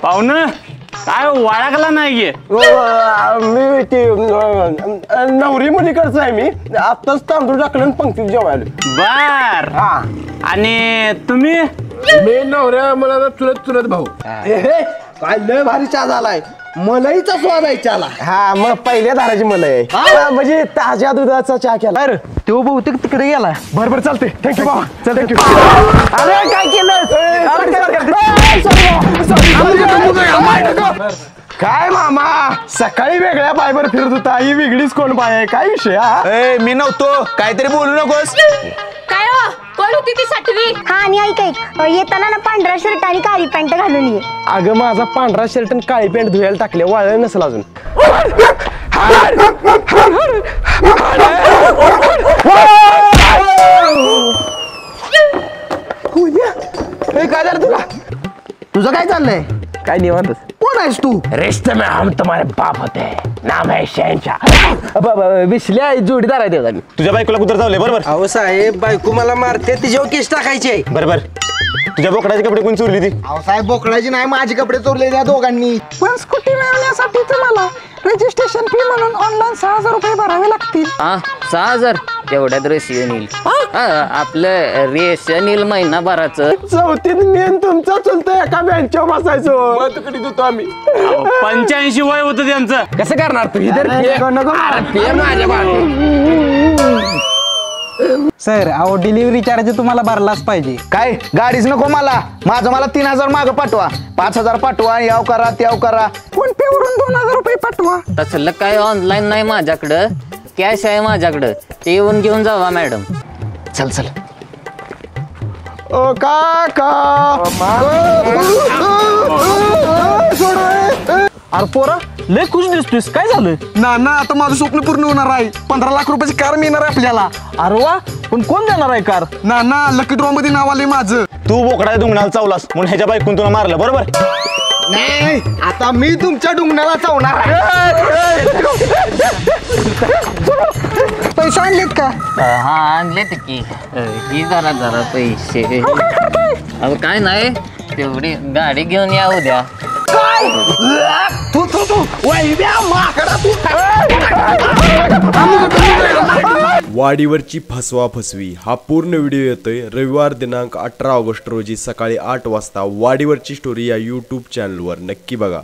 पाहुणं काय वाळाकला नाही मी ती नवरी मुलीकडचं आहे मी आत्ताच तांदूळ टाकलं आणि पंक्तीत जेवायला बर हा आणि तुम्ही मी नवऱ्या मला चुलत चुलत भाऊ काय लय भारी चहा झालाय मलाईचा स्वाद आहे चहाला हा मग पहिल्या धाराची मलाई म्हणजे ताज्या दुधाचा चहा केला अरे तो बहुतेक तिकडे गेला बरोबर चालते थँक्यू बाबा चल थँक्यू अरे काय केलं काय मामा सकाळी वेगळ्या पायवर फिरत होता ही वेगळीच कोण पाय आहे काय विषय मी नव्हतो काहीतरी बोलू नकोस काय हो कोण होती ती साठवी? हा आणि ऐक येताना ना पांढरा शर्ट आणि काळी पॅन्ट घालून ये. अगं माझा पांढरा शर्ट आणि काळी पॅन्ट धुवायला टाकले वाळलं नसेल अजून काय झालं तुला तुझं काय चाललंय काय निवांतच कोण आहेस तू रिश्ते में हम तुम्हारे बाप होते हैं नाम है शहनशाह विसल्या जोडीदार आहे देवता मी तुझ्या बायकोला कुत्र चावले बरोबर अहो साहेब बायको मला मारते तिच्यावर केस टाकायचे बरोबर तुझ्या बोकडाचे कपडे कोण चोरली ती अहो साहेब बोकडाची नाही माझे कपडे चोरले त्या दोघांनी पण स्कूटी मिळवण्यासाठी तुम्हाला रजिस्ट्रेशन फी म्हणून ऑनलाईन 6000 रुपये भरावे लागतील. 6000 तेवढ्यात रेशन येईल. आपलं रेशन येईल महिनाभराचं. चौथीत मेन तुमचा चुलता एका बेंचवर बसायचो तुकडीत होतो आम्ही 85 वय होतं त्यांचं. कसं करणार तू सर अहो डिलिव्हरी चार्ज तुम्हाला भरलाच पाहिजे. काय गाडीच नको मला माझं मला 3000 मागं पाठवा 5000 पाठवा याव करा त्याव करा फोन पे वरून 2000 रुपये पाठवा. तसलं काय ऑनलाईन नाही माझ्याकडं कॅश आहे माझ्याकडं ते येऊन घेऊन जावा मॅडम. चल चल ओ काका अरे पोरा लय खुश दिसतोस काय झालं? ना आता माझं स्वप्न पूर्ण होणार आहे 15 लाख रुपयाची कार मिळणार आहे आपल्याला. अरे वा पण कोण देणार आहे कार? ना लकी ड्रॉ मध्ये नाव आले माझं. तू बोकडाच्या डुंगणाला चावलास म्हणून ह्याच्या बायकून तुला मारलं बरोबर नाही आता मी तुमच्या डुंगणाला चावणार आहे. पैसे आणलेत का? हा आणले की ही जरा पैसे. अहो काय नाही तेवढी गाडी घेऊन या उद्या. वाडीवरची फसवाफसवी हा पूर्ण व्हिडिओ येतोय रविवार दिनांक 18 ऑगस्ट रोजी सकाळी 8 वाजता वाडीवरची स्टोरी या यूट्यूब चॅनलवर नक्की बघा.